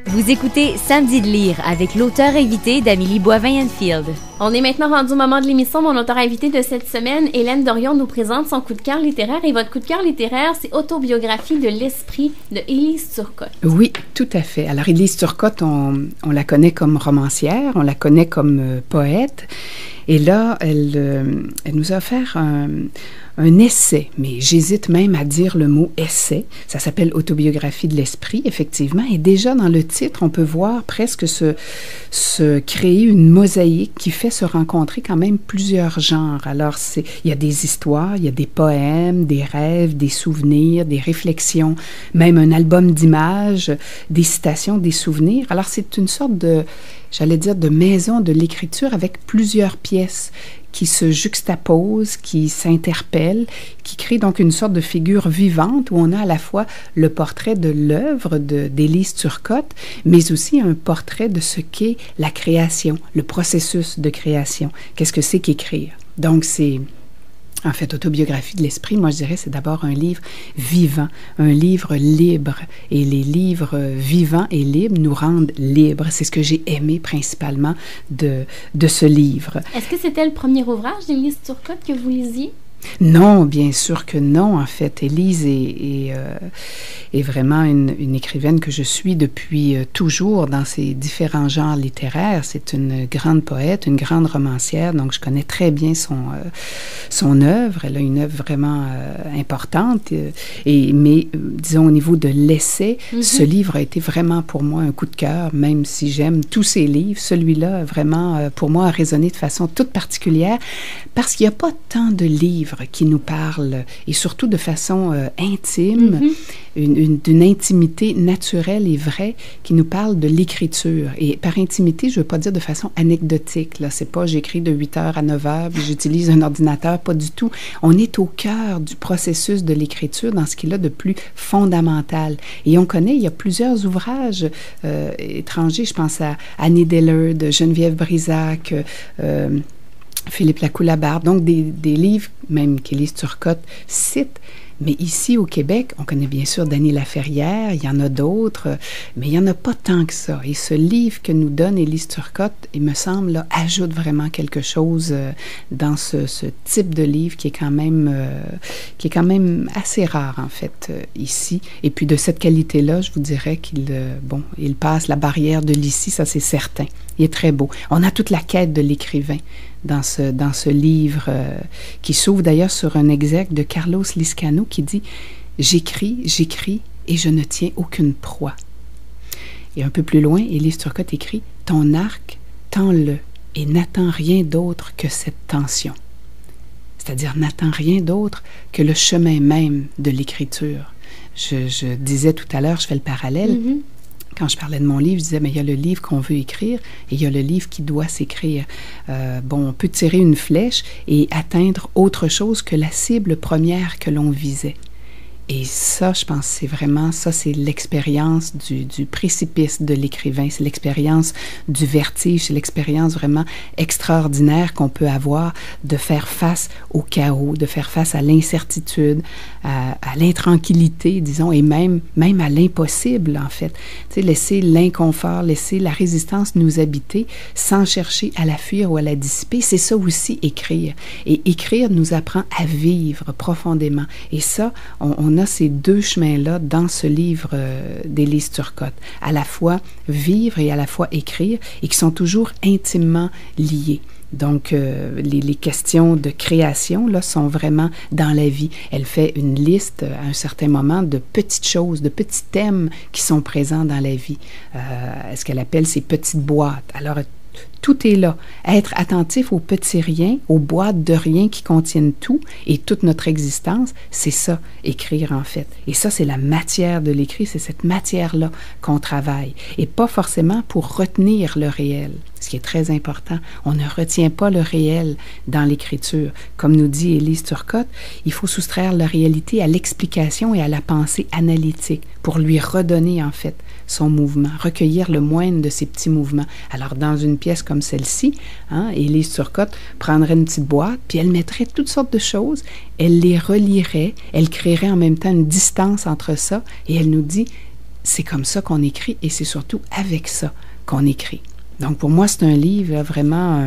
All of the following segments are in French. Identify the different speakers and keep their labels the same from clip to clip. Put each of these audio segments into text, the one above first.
Speaker 1: Vous écoutez Samedi de lire avec l'auteur invité d'Amélie Boivin-Enfield.
Speaker 2: On est maintenant rendu au moment de l'émission. Mon auteur invité de cette semaine, Hélène Dorion, nous présente son coup de cœur littéraire. Et votre coup de cœur littéraire, c'est Autobiographie de l'esprit de Élise Turcotte.
Speaker 3: Oui, tout à fait. Alors, Élise Turcotte, on la connaît comme romancière, on la connaît comme poète. Et là, elle nous a offert un essai, mais j'hésite même à dire le mot essai. Ça s'appelle Autobiographie de l'esprit, effectivement. Et déjà, dans le titre, on peut voir presque se créer une mosaïque qui fait se rencontrer quand même plusieurs genres. Alors, il y a des histoires, il y a des poèmes, des rêves, des souvenirs, des réflexions, même un album d'images, des citations, des souvenirs. Alors, c'est une sorte de, j'allais dire, de maison de l'écriture avec plusieurs pièces qui se juxtaposent, qui s'interpellent, qui créent donc une sorte de figure vivante où on a à la fois le portrait de l'œuvre d'Élise Turcotte, mais aussi un portrait de ce qu'est la création, le processus de création. Qu'est-ce que c'est qu'écrire? Donc, c'est... En fait, Autobiographie de l'esprit, moi je dirais, c'est d'abord un livre vivant, un livre libre. Et les livres vivants et libres nous rendent libres. C'est ce que j'ai aimé principalement de ce livre.
Speaker 2: Est-ce que c'était le premier ouvrage d'Élise Turcotte que vous lisiez?
Speaker 3: Non, bien sûr que non. En fait, Élise est vraiment une écrivaine que je suis depuis toujours dans ses différents genres littéraires. C'est une grande poète, une grande romancière, donc je connais très bien son œuvre. Elle a une œuvre vraiment importante. Mais disons, au niveau de l'essai, ce livre a été vraiment pour moi un coup de cœur, même si j'aime tous ses livres. Celui-là, vraiment, pour moi, a résonné de façon toute particulière parce qu'il n'y a pas tant de livres qui nous parlent, et surtout de façon intime, d'une intimité naturelle et vraie, qui nous parle de l'écriture. Et par intimité, je ne veux pas dire de façon anecdotique. Là, c'est pas j'écris de 8h à 9h, puis j'utilise un ordinateur, pas du tout. On est au cœur du processus de l'écriture dans ce qu'il a de plus fondamental. Et on connaît, il y a plusieurs ouvrages étrangers, je pense à Annie Dillard, Geneviève Brisac, Philippe Lacoue-Labarthe, donc des livres même qu'Élise Turcotte cite. Mais ici, au Québec, on connaît bien sûr Dany Laferrière, il y en a d'autres, mais il n'y en a pas tant que ça. Et ce livre que nous donne Élise Turcotte, il me semble, là, ajoute vraiment quelque chose dans ce type de livre qui est quand même assez rare, en fait, ici. Et puis, de cette qualité-là, je vous dirais il passe la barrière de l'ici, ça c'est certain. Il est très beau. On a toute la quête de l'écrivain dans ce livre qui s'ouvre d'ailleurs sur un exergue de Carlos Lizcano qui dit « J'écris et je ne tiens aucune proie ». Et un peu plus loin, Élise Turcotte écrit « Ton arc, tends-le et n'attends rien d'autre que cette tension ». C'est-à-dire n'attends rien d'autre que le chemin même de l'écriture. Je disais tout à l'heure, je fais le parallèle, quand je parlais de mon livre, je disais, mais il y a le livre qu'on veut écrire et il y a le livre qui doit s'écrire. On peut tirer une flèche et atteindre autre chose que la cible première que l'on visait. Et ça, je pense, c'est l'expérience du précipice de l'écrivain, c'est l'expérience du vertige, c'est l'expérience vraiment extraordinaire qu'on peut avoir de faire face au chaos, de faire face à l'incertitude, à l'intranquillité, disons, et même à l'impossible, en fait. Tu sais, laisser l'inconfort, laisser la résistance nous habiter sans chercher à la fuir ou à la dissiper, c'est ça aussi, écrire. Et écrire nous apprend à vivre profondément. Et ça, on a ces deux chemins-là dans ce livre d'Élise Turcotte, à la fois vivre et à la fois écrire, et qui sont toujours intimement liés. Donc, les questions de création, là, sont vraiment dans la vie. Elle fait une liste, à un certain moment, de petites choses, de petits thèmes qui sont présents dans la vie. Ce qu'elle appelle ces petites boîtes. Alors, tout est là. Être attentif aux petits riens, aux boîtes de rien qui contiennent tout et toute notre existence, c'est ça, écrire en fait. Et ça, c'est la matière de l'écrit, c'est cette matière-là qu'on travaille. Et pas forcément pour retenir le réel, ce qui est très important. On ne retient pas le réel dans l'écriture. Comme nous dit Élise Turcotte, il faut soustraire la réalité à l'explication et à la pensée analytique pour lui redonner en fait son mouvement, recueillir le moindre de ces petits mouvements. Alors, dans une pièce comme celle-ci, Élise Turcotte prendrait une petite boîte, puis elle mettrait toutes sortes de choses, elle les relierait, elle créerait en même temps une distance entre ça, et elle nous dit, c'est comme ça qu'on écrit et c'est surtout avec ça qu'on écrit. Donc, pour moi, c'est un livre là, vraiment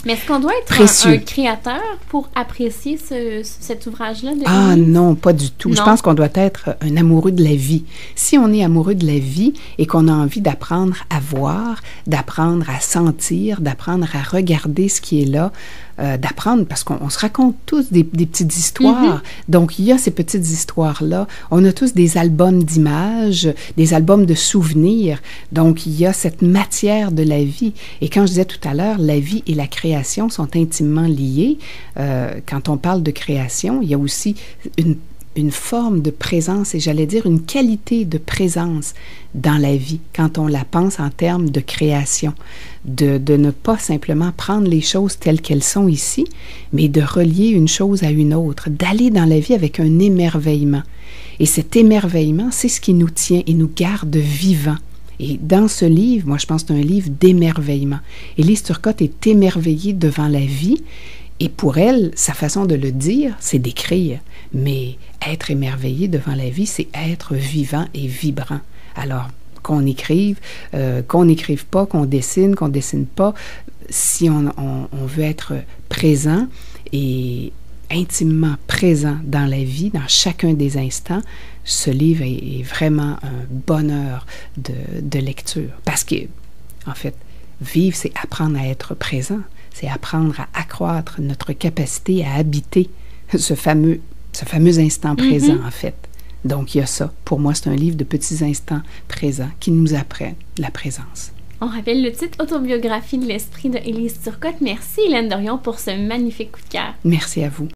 Speaker 2: Mais est-ce qu'on doit être
Speaker 3: précieux.
Speaker 2: un créateur pour apprécier cet ouvrage-là de
Speaker 3: Ah
Speaker 2: Élise?
Speaker 3: non, pas du tout.
Speaker 2: Non.
Speaker 3: Je pense qu'on doit être un amoureux de la vie. Si on est amoureux de la vie et qu'on a envie d'apprendre à voir, d'apprendre à sentir, d'apprendre à regarder ce qui est là, d'apprendre, parce qu'on se raconte tous des petites histoires. Donc, il y a ces petites histoires-là. On a tous des albums d'images, des albums de souvenirs. Donc, il y a cette matière de la vie. Et quand je disais tout à l'heure, la vie et la création sont intimement liées. Quand on parle de création, il y a aussi une forme de présence, et j'allais dire une qualité de présence dans la vie, quand on la pense en termes de création, de ne pas simplement prendre les choses telles qu'elles sont ici, mais de relier une chose à une autre, d'aller dans la vie avec un émerveillement. Et cet émerveillement, c'est ce qui nous tient et nous garde vivants. Et dans ce livre, moi je pense que c'est un livre d'émerveillement. Élise Turcotte est émerveillée devant la vie, et pour elle, sa façon de le dire, c'est d'écrire. Mais être émerveillé devant la vie, c'est être vivant et vibrant. Alors, qu'on écrive pas, qu'on dessine pas, si on veut être présent et intimement présent dans la vie, dans chacun des instants, ce livre est vraiment un bonheur de lecture. Parce que, en fait, vivre, c'est apprendre à être présent. C'est apprendre à accroître notre capacité à habiter ce fameux instant présent, en fait. Donc, il y a ça. Pour moi, c'est un livre de petits instants présents qui nous apprennent la présence.
Speaker 2: On rappelle le titre Autobiographie de l'esprit de Élise Turcotte. Merci Hélène Dorion pour ce magnifique coup de cœur.
Speaker 3: Merci à vous.